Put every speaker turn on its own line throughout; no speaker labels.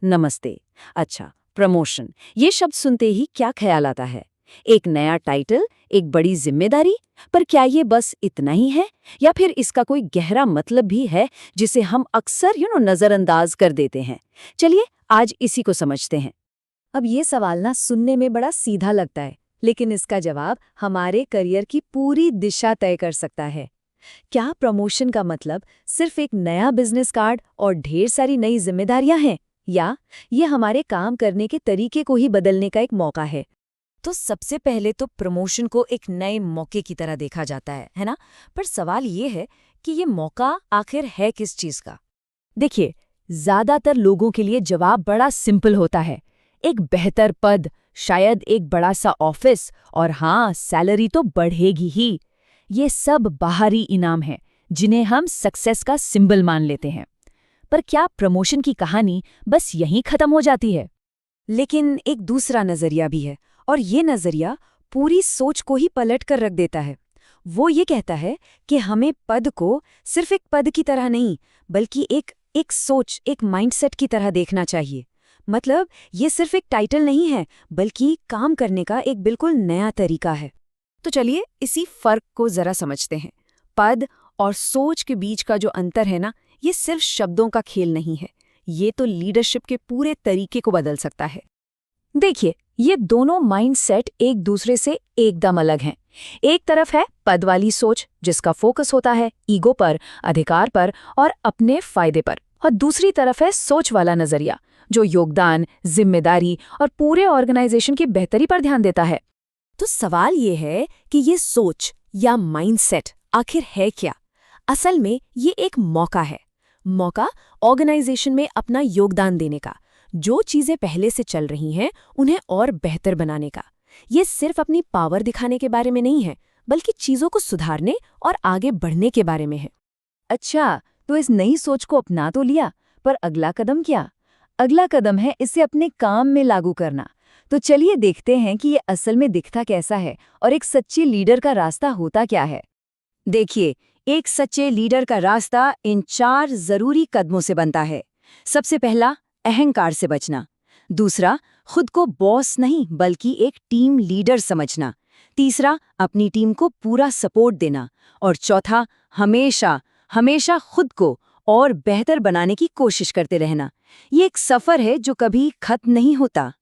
नमस्ते। अच्छा, प्रमोशन, ये शब्द सुनते ही क्या ख्याल आता है? एक नया टाइटल, एक बड़ी जिम्मेदारी? पर क्या ये बस इतना ही है या फिर इसका कोई गहरा मतलब भी है जिसे हम अक्सर नजरअंदाज कर देते हैं? चलिए आज इसी को समझते हैं।
अब ये सवाल ना सुनने में बड़ा सीधा लगता है, लेकिन इसका जवाब हमारे करियर की पूरी दिशा तय कर सकता है। क्या प्रमोशन का मतलब सिर्फ एक नया बिजनेस कार्ड और ढेर सारी नई जिम्मेदारियां हैं, या ये हमारे काम करने के तरीके को ही बदलने का एक मौका है?
तो सबसे पहले तो प्रमोशन को एक नए मौके की तरह देखा जाता है ना? पर सवाल ये है कि ये मौका आखिर है किस चीज का?
देखिए, ज्यादातर लोगों के लिए जवाब बड़ा सिंपल होता है। एक बेहतर पद, शायद एक बड़ा सा ऑफिस, और हाँ, सैलरी तो बढ़ेगी ही। ये सब बाहरी इनाम हैं जिन्हें हम सक्सेस का सिंबल मान लेते हैं। पर क्या प्रमोशन की कहानी बस यहीं खत्म हो जाती है?
लेकिन एक दूसरा नजरिया भी है, और ये नजरिया पूरी सोच को ही पलट कर रख देता है। वो ये कहता है कि हमें पद को सिर्फ एक पद की तरह नहीं, बल्कि एक सोच, एक माइंडसेट की तरह देखना चाहिए। मतलब ये सिर्फ एक टाइटल नहीं है, बल्कि काम करने का एक बिल्कुल नया तरीका है। तो चलिए इसी फर्क को जरा समझते हैं। पद और सोच के बीच का जो अंतर है ना, ये सिर्फ शब्दों का खेल नहीं है। ये तो लीडरशिप के पूरे तरीके को बदल सकता है।
देखिए, ये दोनों माइंडसेट एक दूसरे से एकदम अलग हैं। एक तरफ है पद वाली सोच, जिसका फोकस होता है ईगो पर, अधिकार पर और अपने फायदे पर, और दूसरी तरफ है सोच वाला नजरिया, जो योगदान, जिम्मेदारी और पूरे ऑर्गेनाइजेशन की बेहतरी पर ध्यान देता है।
तो सवाल ये है कि ये सोच या माइंडसेट आखिर है क्या? असल में ये एक मौका है। मौका ऑर्गेनाइजेशन में अपना योगदान देने का, जो चीजें पहले से चल रही हैं उन्हें और बेहतर बनाने का। ये सिर्फ अपनी पावर दिखाने के बारे में नहीं है, बल्कि चीजों को सुधारने और आगे बढ़ने के बारे में है।
अच्छा, तो इस नई सोच को अपना तो लिया, पर अगला कदम क्या? अगला कदम है इसे अपने काम में लागू करना। तो चलिए देखते हैं कि ये असल में दिखता कैसा है और एक सच्चे लीडर का रास्ता होता क्या है।
देखिए, एक सच्चे लीडर का रास्ता इन 4 जरूरी कदमों से बनता है। सबसे पहला, अहंकार से बचना। दूसरा, खुद को बॉस नहीं बल्कि एक टीम लीडर समझना। तीसरा, अपनी टीम को पूरा सपोर्ट देना। और चौथा, हमेशा हमेशा खुद को और बेहतर बनाने की कोशिश करते रहना। ये एक सफर है जो कभी खत्म नहीं होता।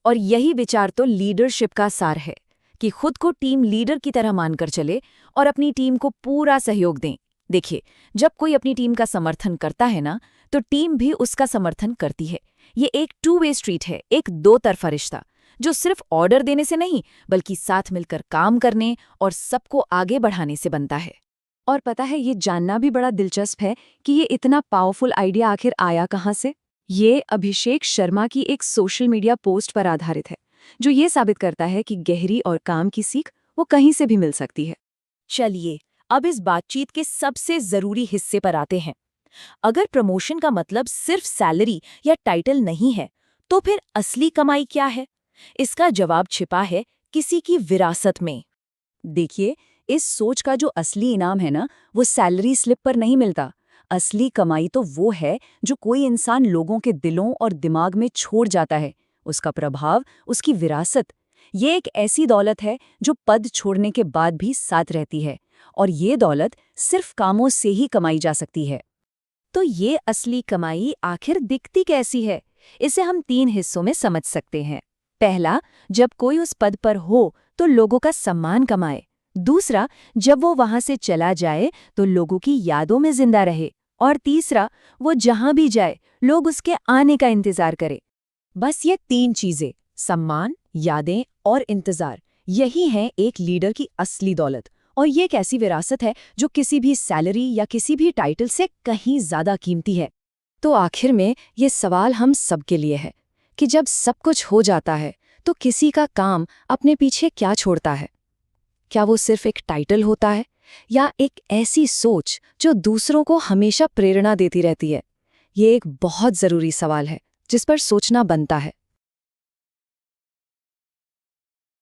और यही विचार तो लीडरशिप का सार है, कि खुद को टीम लीडर की तरह मानकर चले और अपनी टीम को पूरा सहयोग दें। देखिए, जब कोई अपनी टीम का समर्थन करता है ना, तो टीम भी उसका समर्थन करती है। ये एक 2 वे स्ट्रीट है, एक 2 तरफा रिश्ता, जो सिर्फ ऑर्डर देने से नहीं, बल्कि साथ मिलकर काम करने और सबको आगे बढ़ाने से बनता है।
और पता है, ये जानना भी बड़ा दिलचस्प है कि ये इतना पावरफुल आइडिया आखिर आया कहाँ से। ये अभिषेक शर्मा की एक सोशल मीडिया पोस्ट पर आधारित है, जो ये साबित करता है कि गहरी और काम की सीख वो कहीं से भी मिल सकती है।
चलिए अब इस बातचीत के सबसे जरूरी हिस्से पर आते हैं। अगर प्रमोशन का मतलब सिर्फ सैलरी या टाइटल नहीं है, तो फिर असली कमाई क्या है? इसका जवाब छिपा है किसी की विरासत में।
देखिए, इस सोच का जो असली इनाम है ना, वो सैलरी स्लिप पर नहीं मिलता। असली कमाई तो वो है जो कोई इंसान लोगों के दिलों और दिमाग में छोड़ जाता है। उसका प्रभाव, उसकी विरासत। ये एक ऐसी दौलत है जो पद छोड़ने के बाद भी साथ रहती है, और ये दौलत सिर्फ कामों से ही कमाई जा सकती है।
तो ये असली कमाई आखिर दिखती कैसी है? इसे हम 3 हिस्सों में समझ सकते हैं। पहला, जब कोई उस पद पर हो तो लोगों का सम्मान कमाए। दूसरा, जब वो वहां से चला जाए तो लोगों की यादों में जिंदा रहे। और तीसरा, वो जहां भी जाए लोग उसके आने का इंतजार करें। बस ये 3 चीजें, सम्मान, यादें और इंतजार, यही हैं एक लीडर की असली दौलत। और ये एक ऐसी विरासत है जो किसी भी सैलरी या किसी भी टाइटल से कहीं ज्यादा कीमती है। तो आखिर में ये सवाल हम सबके लिए है कि जब सब कुछ हो जाता है तो किसी का काम अपने पीछे क्या छोड़ता है? क्या वो सिर्फ एक टाइटल होता है, या एक ऐसी सोच जो दूसरों को हमेशा प्रेरणा देती रहती है? ये एक बहुत जरूरी सवाल है जिस पर सोचना बनता है।